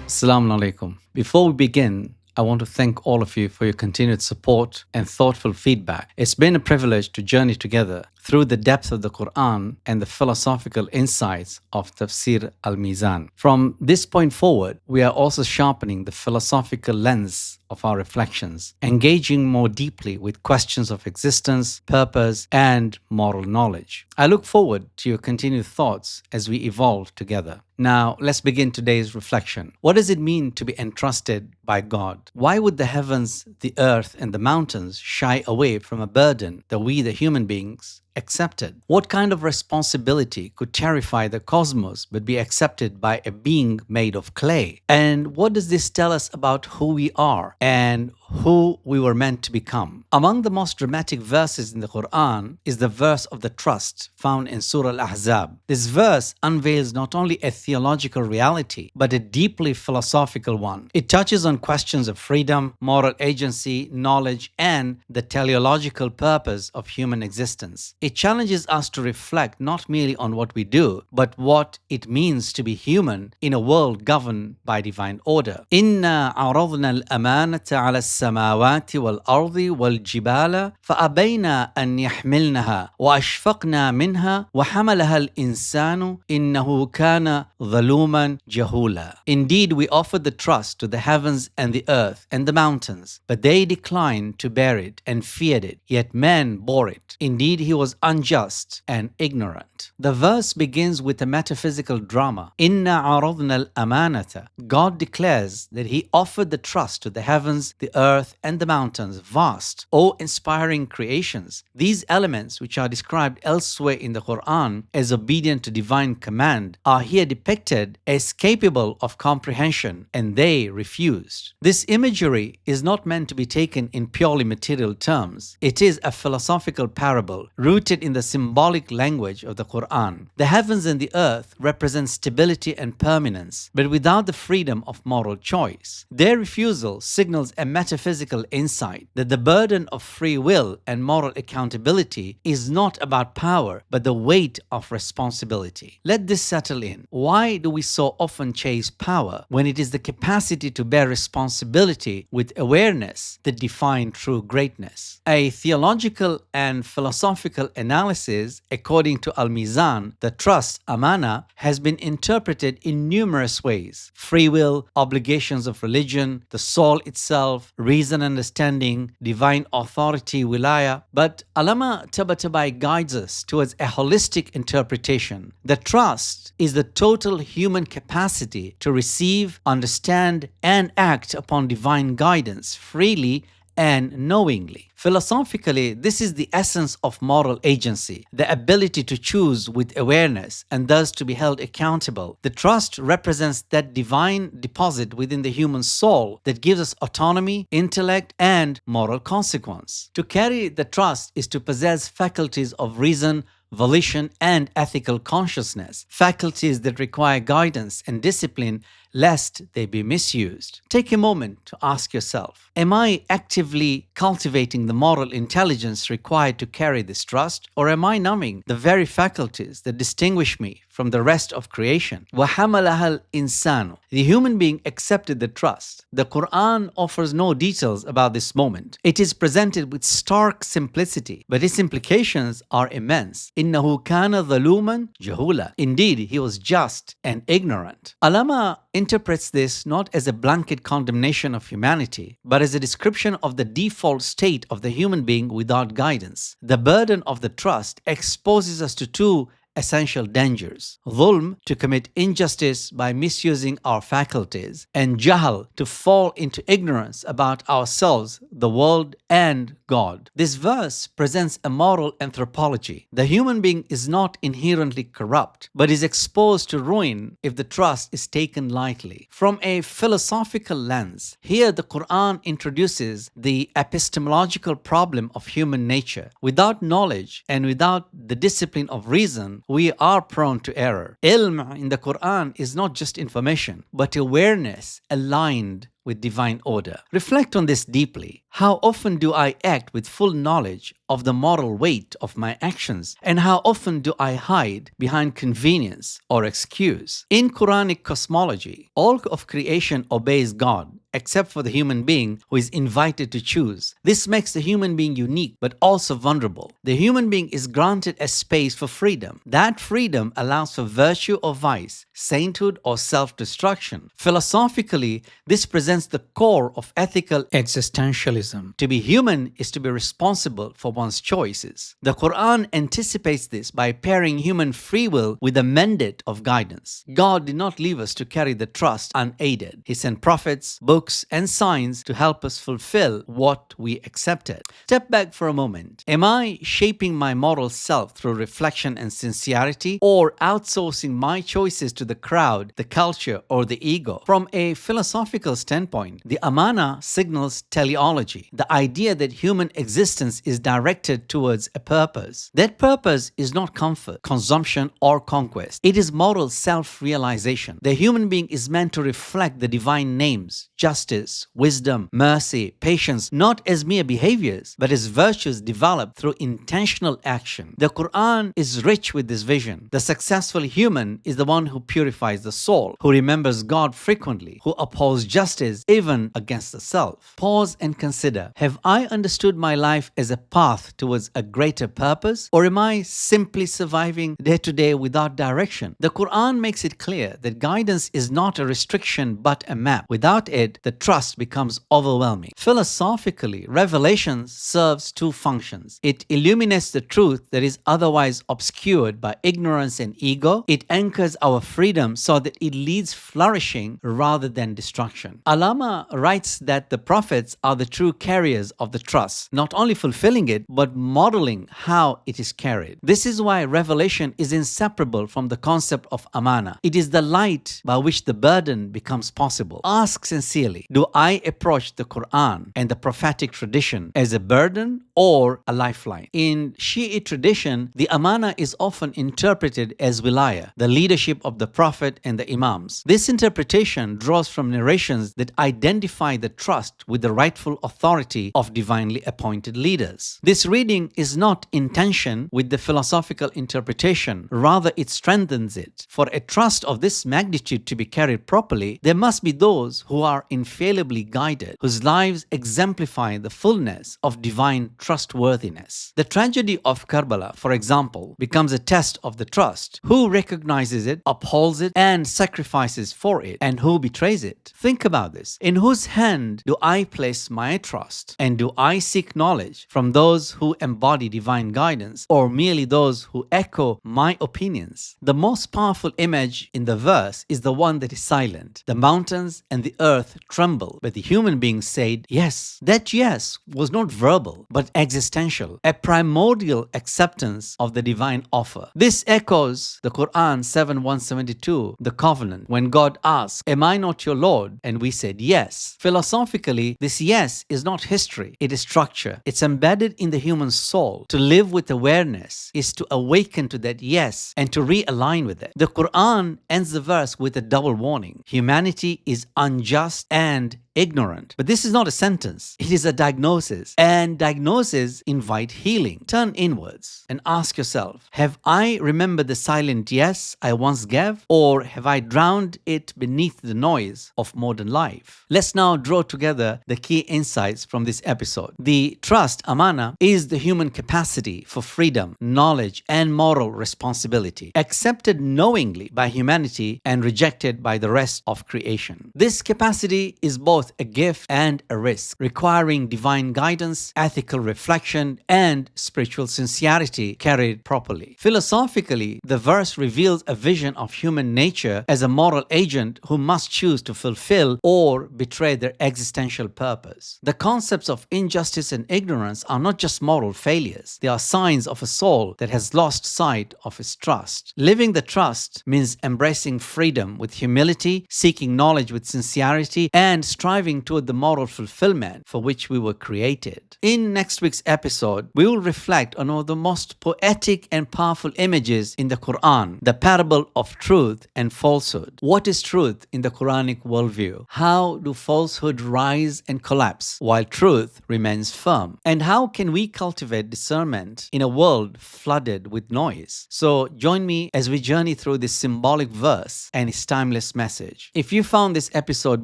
Assalamu alaikum. Before we begin, I want to thank all of you for your continued support and thoughtful feedback. It's been a privilege to journey together through the depth of the Qur'an and the philosophical insights of Tafsīr al-Mīzān. From this point forward, we are also sharpening the philosophical lens of our reflections, engaging more deeply with questions of existence, purpose, and moral knowledge. I look forward to your continued thoughts as we evolve together. Now, let's begin today's reflection. What does it mean to be entrusted by God? Why would the heavens, the earth, and the mountains shy away from a burden that we, the human beings, accepted? What kind of responsibility could terrify the cosmos but be accepted by a being made of clay? And what does this tell us about who we are and who we were meant to become? Among the most dramatic verses in the Qur'an is the verse of the trust found in Surah Al-Ahzab. This verse unveils not only a theological reality but a deeply philosophical one. It touches on questions of freedom, moral agency, knowledge, and the teleological purpose of human existence. It challenges us to reflect not merely on what we do, but what it means to be human in a world governed by divine order. إِنَّا عَرَضْنَا الْأَمَانَةَ عَلَى السَّمَاوَاتِ وَالْأَرْضِ وَالْجِبَالَ فَأَبَيْنَا أَنْ يَحْمِلْنَهَا وَأَشْفَقْنَا مِنْهَا وَحَمَلَهَا الْإِنسَانُ إِنَّهُ كَانَ ظَلُومًا جَهُولًا. Indeed, we offered the trust to the heavens and the earth and the mountains, but they declined to bear it and feared it, yet man bore it. Indeed, he was unjust and ignorant. The verse begins with a metaphysical drama. Inna aradna al-amanata. God declares that He offered the trust to the heavens, the earth, and the mountains, vast, awe-inspiring creations. These elements, which are described elsewhere in the Qur'an as obedient to divine command, are here depicted as capable of comprehension, and they refused. This imagery is not meant to be taken in purely material terms. It is a philosophical parable rooted in the symbolic language of the Qur'an. The heavens and the earth represent stability and permanence, but without the freedom of moral choice. Their refusal signals a metaphysical insight that the burden of free will and moral accountability is not about power, but the weight of responsibility. Let this settle in. Why do we so often chase power when it is the capacity to bear responsibility with awareness that define true greatness? A theological and philosophical analysis, according to al-Mīzān, the trust, Āmānah, has been interpreted in numerous ways. Free will, obligations of religion, the soul itself, reason, understanding, divine authority, wilaya. But āLlāmah Ṭabāṭabāʻī guides us towards a holistic interpretation. The trust is the total human capacity to receive, understand, and act upon divine guidance freely and knowingly. Philosophically, this is the essence of moral agency, the ability to choose with awareness and thus to be held accountable. The trust represents that divine deposit within the human soul that gives us autonomy, intellect, and moral consequence. To carry the trust is to possess faculties of reason, volition, and ethical consciousness, faculties that require guidance and discipline lest they be misused. Take a moment to ask yourself, am I actively cultivating the moral intelligence required to carry this trust, or am I numbing the very faculties that distinguish me from the rest of creation? وَحَمَلَهَا الْإِنسَانُ. The human being accepted the trust. The Qur'an offers no details about this moment. It is presented with stark simplicity, but its implications are immense. إِنَّهُ كَانَ ظَلُومًا جَهُولًا. Indeed, he was just and ignorant. Ālāmah interprets this not as a blanket condemnation of humanity, but as a description of the default state of the human being without guidance. The burden of the trust exposes us to two essential dangers: dhulm, to commit injustice by misusing our faculties, and jahal, to fall into ignorance about ourselves, the world, and God. This verse presents a moral anthropology. The human being is not inherently corrupt, but is exposed to ruin if the trust is taken lightly. From a philosophical lens, here the Qur'an introduces the epistemological problem of human nature. Without knowledge and without the discipline of reason, we are prone to error. Ilm in the Qur'an is not just information, but awareness aligned with divine order. Reflect on this deeply. How often do I act with full knowledge of the moral weight of my actions? And how often do I hide behind convenience or excuse? In Quranic cosmology, all of creation obeys God, except for the human being who is invited to choose. This makes the human being unique but also vulnerable. The human being is granted a space for freedom. That freedom allows for virtue or vice, sainthood or self-destruction. Philosophically, this presents the core of ethical existentialism. To be human is to be responsible for one's choices. The Quran anticipates this by pairing human free will with a mandate of guidance. God did not leave us to carry the trust unaided. He sent prophets, books, and signs to help us fulfill what we accepted. Step back for a moment. Am I shaping my moral self through reflection and sincerity, or outsourcing my choices to the crowd, the culture, or the ego? From a philosophical standpoint, the Amānah signals teleology, the idea that human existence is directed towards a purpose. That purpose is not comfort, consumption, or conquest. It is moral self-realization. The human being is meant to reflect the divine names, justice, wisdom, mercy, patience, not as mere behaviors, but as virtues developed through intentional action. The Quran is rich with this vision. The successful human is the one who purifies the soul, who remembers God frequently, who upholds justice even against the self. Pause and consider. Have I understood my life as a path towards a greater purpose, or am I simply surviving day to day without direction? The Quran makes it clear that guidance is not a restriction but a map. Without it, the trust becomes overwhelming. Philosophically, revelation serves two functions. It illuminates the truth that is otherwise obscured by ignorance and ego. It anchors our freedom so that it leads flourishing rather than destruction. Āllāmah writes that the prophets are the true carriers of the trust, not only fulfilling it, but modeling how it is carried. This is why revelation is inseparable from the concept of Amānah. It is the light by which the burden becomes possible. Ask sincerely, do I approach the Quran and the prophetic tradition as a burden or a lifeline? In Shiite tradition, the Amānah is often interpreted as wilayah, the leadership of the Prophet and the Imams. This interpretation draws from narrations that identify the trust with the rightful authority of divinely appointed leaders. This reading is not in tension with the philosophical interpretation, rather it strengthens it. For a trust of this magnitude to be carried properly, there must be those who are infallibly guided, whose lives exemplify the fullness of divine trustworthiness. The tragedy of Karbala, for example, becomes a test of the trust. Who recognizes it, upholds it, and sacrifices for it, and who betrays it? Think about this. In whose hand do I place my trust? And do I seek knowledge from those who embody divine guidance, or merely those who echo my opinions? The most powerful image in the verse is the one that is silent. The mountains and the earth tremble, but the human being said yes. That yes was not verbal, but existential, a primordial acceptance of the divine offer. This echoes the Quran 7:172, the covenant, when God asked, "Am I not your Lord?" And we said yes. Philosophically, this yes is not history, it is structure. It's embedded in the human soul. To live with awareness is to awaken to that yes and to realign with it. The Quran ends the verse with a double warning. Humanity is unjust and ignorant. But this is not a sentence, it is a diagnosis. And diagnoses invite healing. Turn inwards and ask yourself, have I remembered the silent yes I once gave, or have I drowned it beneath the noise of modern life? Let's now draw together the key insights from this episode. The trust, Amānah, is the human capacity for freedom, knowledge, and moral responsibility, accepted knowingly by humanity and rejected by the rest of creation. This capacity is both a gift and a risk, requiring divine guidance, ethical reflection, and spiritual sincerity carried properly. Philosophically, the verse reveals a vision of human nature as a moral agent who must choose to fulfill or betray their existential purpose. The concepts of injustice and ignorance are not just moral failures, they are signs of a soul that has lost sight of its trust. Living the trust means embracing freedom with humility, seeking knowledge with sincerity, and striving striving toward the moral fulfillment for which we were created. In next week's episode, we will reflect on one of the most poetic and powerful images in the Qur'an, the parable of truth and falsehood. What is truth in the Quranic worldview? How do falsehood rise and collapse while truth remains firm? And how can we cultivate discernment in a world flooded with noise? So join me as we journey through this symbolic verse and its timeless message. If you found this episode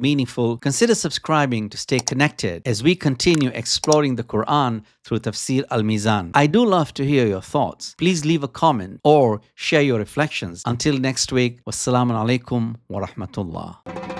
meaningful, consider subscribing to stay connected as we continue exploring the Qur'an through Tafsīr al-Mīzān. I do love to hear your thoughts. Please leave a comment or share your reflections. Until next week, wassalamu alaikum wa rahmatullah.